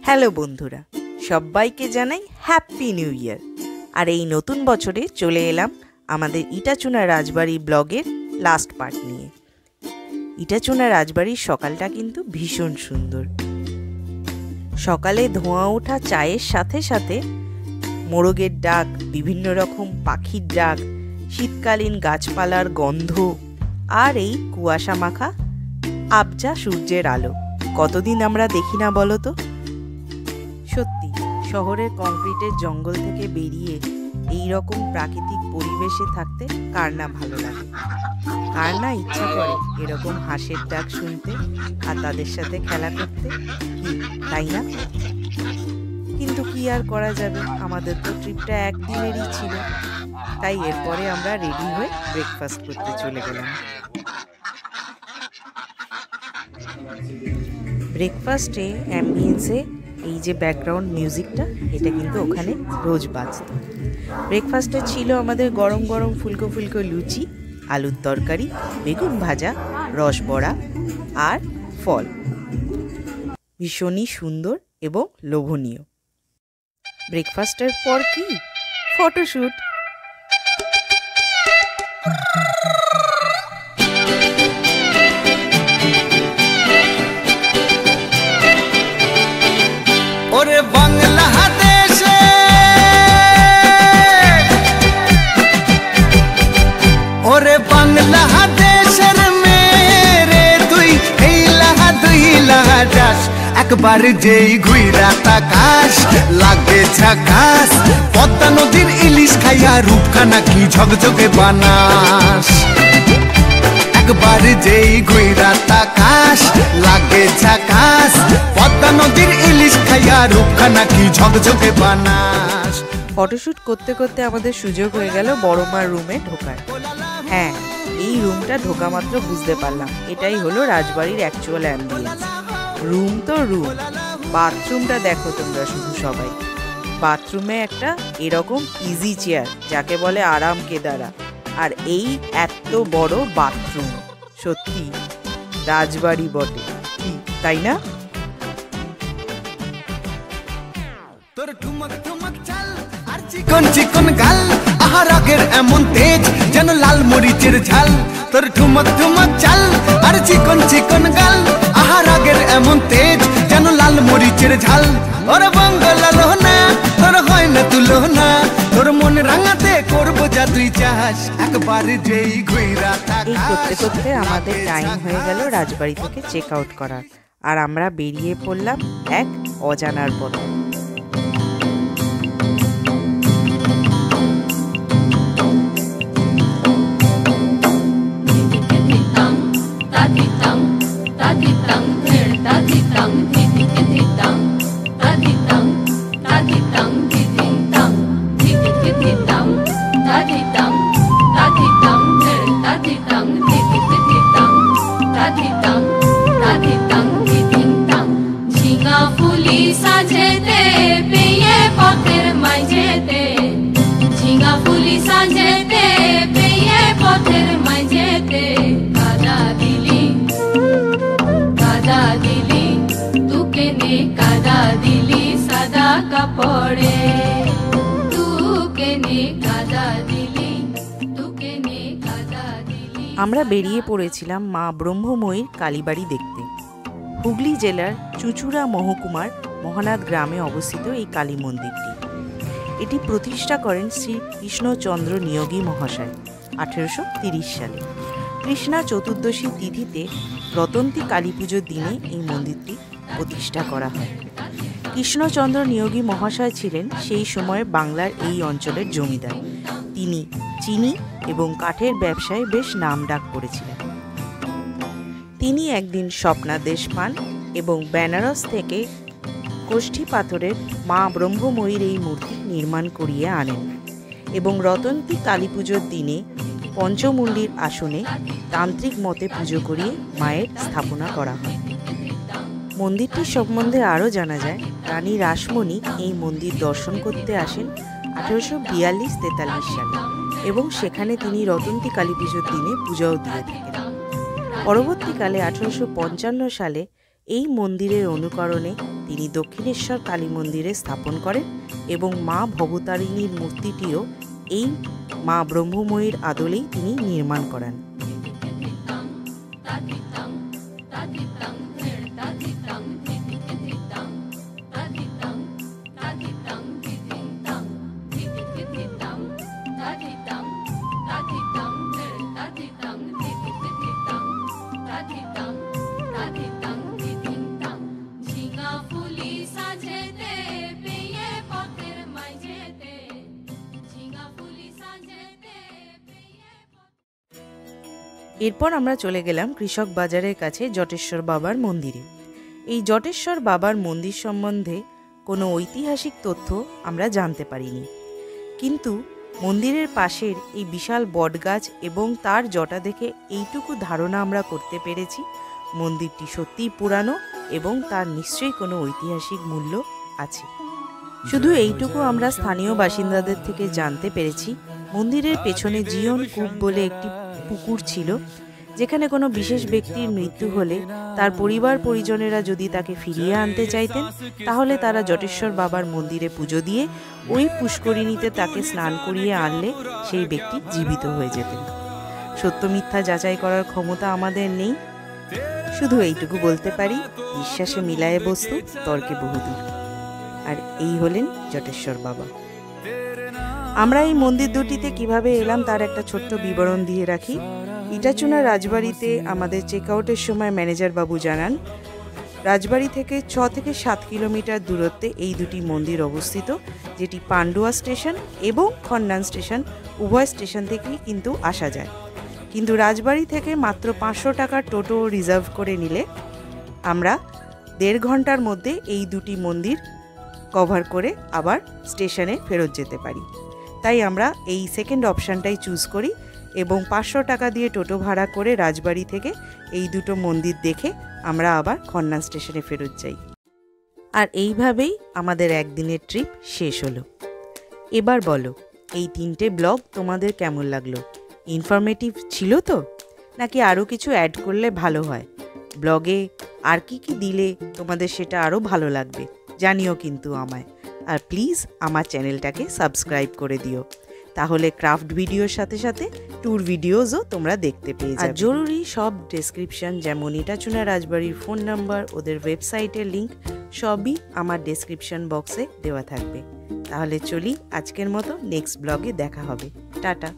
Hello বন্ধুরা, সবাইকে জানাই হ্যাপি নিউ ইয়ার। আর এই নতুন বছরে চলে এলাম আমাদের ইটাচুনা রাজবাড়ি ব্লগের লাস্ট পার্ট নিয়ে। ইটাচুনা রাজবাড়ির সকালটা কিন্তু ভীষণ সুন্দর। সকালে ধোঁয়া ওঠা চায়ের সাথে সাথে মোরগের ডাক, বিভিন্ন রকম পাখির ডাক, শীতকালীন গাছপালার গন্ধ আর এই কুয়াশা মাখা আবজা সূর্যের আলো কতদিন আমরা দেখি না বলো তো। সত্যি শহরের কংক্রিটের জঙ্গল থেকে বেরিয়ে এই রকম প্রাকৃতিক পরিবেশে থাকতে কার না ভালো লাগে, কার না ইচ্ছা করে এরকম হাঁসের ডাক শুনতে আর তাদের সাথে খেলা করতে, তাই না? কিন্তু কি আর করা যাবে, আমাদের তো ট্রিপটা একদিনেরই ছিল। তাই এরপরে আমরা রেডি হয়ে ব্রেকফাস্ট করতে চলে গেলাম। ব্রেকফাস্টে অ্যাম্বিয়েন্সে এই যে ব্যাকগ্রাউন্ড মিউজিকটা, এটা কিন্তু ওখানে রোজ বাজত। ব্রেকফাস্টে ছিল আমাদের গরম গরম ফুলকো ফুলকো লুচি, আলুর তরকারি, বেগুন ভাজা, রসবড়া আর ফল। ভীষণই সুন্দর এবং লোভনীয়। ব্রেকফাস্টের পর কি ফটোশ্যুট। ওরে বাংলাদেশে ওরে বাংলাদেশের মেরে তুই এই লাহা দুই লাহা যাস, একবার যেই ঘুইরা তাকাস লাগে ঝাকাস। পদ্মা নদীর ইলিশ খাইয়া রূপখানা কি ঝকঝকে বানাস, একবার যেই ঘুইরা তাকাস লাগে ঝাকাস। পদ্মা নদীর ইলিশ খাইয়া রূপখানা কি ঝকঝকে বানাস। ফটোশ্যুট করতে করতে আমাদের সুযোগ হয়ে গেল বড় মার রুমে ঢোকার। হ্যাঁ, এই রুমটা ঢোকা মাত্র বুঝতে পারলাম এটাই হলো রাজবাড়ির অ্যাকচুয়াল অ্যাম্বিয়েন্স। রুম তো রুম, বাথরুমটা দেখো তোমরা শুধু সবাই। বাথরুমে একটা এরকম ইজি চেয়ার, যাকে বলে আরাম কেদারা, আর এই এত বড় বাথরুম। সত্যি রাজবাড়ি বটে, কি তাই না? তোর ঠুমক ঠুমক চাল আর চিকন চিকন গাল, আহার আগের এমন তেজ যেন লাল মরিচের ঝাল। তোর ঠুমক ঠুমক চাল আর চিকন চিকন গাল, আহার আগের এমন তেজ যেন লাল মরিচের ঝাল। ওরে বাংলা লোহনা তোর হয় না তুলনা, তোর মন রাঙাতে করবো যা তুই চাস, একবার যেই ঘুইরা তাকাস। এই করতে করতে আমাদের টাইম হয়ে গেল রাজবাড়ি থেকে চেক আউট করার, আর আমরা বেরিয়ে পড়লাম এক অজানার পথে। আমরা বেরিয়ে পড়েছিলাম মা ব্রহ্মময়ীর কালীবাড়ি দেখতে। হুগলি জেলার চুঁচুড়া মহকুমার মহানাদ গ্রামে অবস্থিত এই কালী মন্দিরটি। এটি প্রতিষ্ঠা করেন শ্রী কৃষ্ণচন্দ্র নিয়োগী মহাশয় 1830 সালে। কৃষ্ণা চতুর্দশী তিথিতে রতন্তী কালী পুজোর দিনে এই মন্দিরটি প্রতিষ্ঠা করা হয়। কৃষ্ণচন্দ্র নিয়োগী মহাশয় ছিলেন সেই সময়ে বাংলার এই অঞ্চলের জমিদার। তিনি চিনি এবং কাঠের ব্যবসায় বেশ নামডাক করেছিলেন। তিনি একদিন স্বপ্নাদেশ পান এবং বেনারস থেকে কোষ্ঠী পাথরের মা ব্রহ্মময়ীর এই মূর্তি নির্মাণ করিয়ে আনেন এবং রতন্তী কালী পুজোর দিনে পঞ্চমুণ্ডির আসনে তান্ত্রিক মতে পুজো করিয়ে মায়ের স্থাপনা করা হয়। মন্দিরটির সম্বন্ধে আরও জানা যায়, রানী রাসমণি এই মন্দির দর্শন করতে আসেন 1842-43 সালে এবং সেখানে তিনি রতন্তী কালী পুজোর দিনে পূজাও দিয়ে থাকেন। পরবর্তীকালে 1855 সালে এই মন্দিরের অনুকরণে তিনি দক্ষিণেশ্বর কালী মন্দিরে স্থাপন করেন এবং মা ভবতারিণীর মূর্তিটিও এই মা ব্রহ্মময়ীর আদলেই তিনি নির্মাণ করান। এরপর আমরা চলে গেলাম কৃষক বাজারের কাছে জটেশ্বর বাবার মন্দিরে। এই জটেশ্বর বাবার মন্দির সম্বন্ধে কোনো ঐতিহাসিক তথ্য আমরা জানতে পারিনি, কিন্তু মন্দিরের পাশের এই বিশাল বটগাছ এবং তার জটা দেখে এইটুকু ধারণা আমরা করতে পেরেছি মন্দিরটি সত্যিই পুরানো এবং তার নিশ্চয়ই কোনো ঐতিহাসিক মূল্য আছে। শুধু এইটুকু আমরা স্থানীয় বাসিন্দাদের থেকে জানতে পেরেছি মন্দিরের পেছনে জীবন কূপ বলে একটি পুকুর ছিল, যেখানে কোনো বিশেষ ব্যক্তির মৃত্যু হলে তার পরিবার পরিজনেরা যদি তাকে ফিরিয়ে আনতে চাইতেন তাহলে তারা জটেশ্বর বাবার মন্দিরে পুজো দিয়ে ওই পুষ্করিণীতে তাকে স্নান করিয়ে আনলে সেই ব্যক্তি জীবিত হয়ে যেতেন। সত্য মিথ্যা যাচাই করার ক্ষমতা আমাদের নেই, শুধু এইটুকু বলতে পারি বিশ্বাসে মিলায়ে বস্তু তর্কে বহুদূর। আর এই হলেন জটেশ্বর বাবা। আমরা এই মন্দির দুটিতে কিভাবে এলাম তার একটা ছোট্ট বিবরণ দিয়ে রাখি। ইটাচুনা রাজবাড়িতে আমাদের চেক আউটের সময় ম্যানেজার বাবু জানান রাজবাড়ি থেকে 6 থেকে 7 কিলোমিটার দূরত্বে এই দুটি মন্দির অবস্থিত, যেটি পান্ডুয়া স্টেশন এবং খন্ডান স্টেশন উভয় স্টেশন থেকেই কিন্তু আসা যায়। কিন্তু রাজবাড়ি থেকে মাত্র 500 টাকার টোটো রিজার্ভ করে নিলে আমরা 1.5 ঘন্টার মধ্যে এই দুটি মন্দির কভার করে আবার স্টেশনে ফেরত যেতে পারি। তাই আমরা এই সেকেন্ড অপশানটাই চুজ করি এবং 500 টাকা দিয়ে টোটো ভাড়া করে রাজবাড়ি থেকে এই দুটো মন্দির দেখে আমরা আবার খন্ডান স্টেশনে ফেরত যাই। আর এইভাবেই আমাদের একদিনের ট্রিপ শেষ হলো। এবার বলো, এই 3টে ব্লগ তোমাদের কেমন লাগলো? ইনফরমেটিভ ছিল তো, নাকি আরও কিছু অ্যাড করলে ভালো হয়? ব্লগে আর কি কি দিলে তোমাদের সেটা আরও ভালো লাগবে জানিও কিন্তু আমায়। আর প্লিজ আমার চ্যানেলটাকে সাবস্ক্রাইব করে দিও, তাহলে ক্রাফট ভিডিওর সাথে সাথে ট্যুর ভিডিওসও তোমরা দেখতে পেয়ে যাবে। আর জরুরি সব ডেসক্রিপশন, যেমন ইটাচুনা রাজবাড়ির ফোন নাম্বার, ওদের ওয়েবসাইটের লিঙ্ক সবই আমার ডেসক্রিপশন বক্সে দেওয়া থাকবে। তাহলে চলি, আজকের মতো নেক্সট ব্লগে দেখা হবে। টাটা।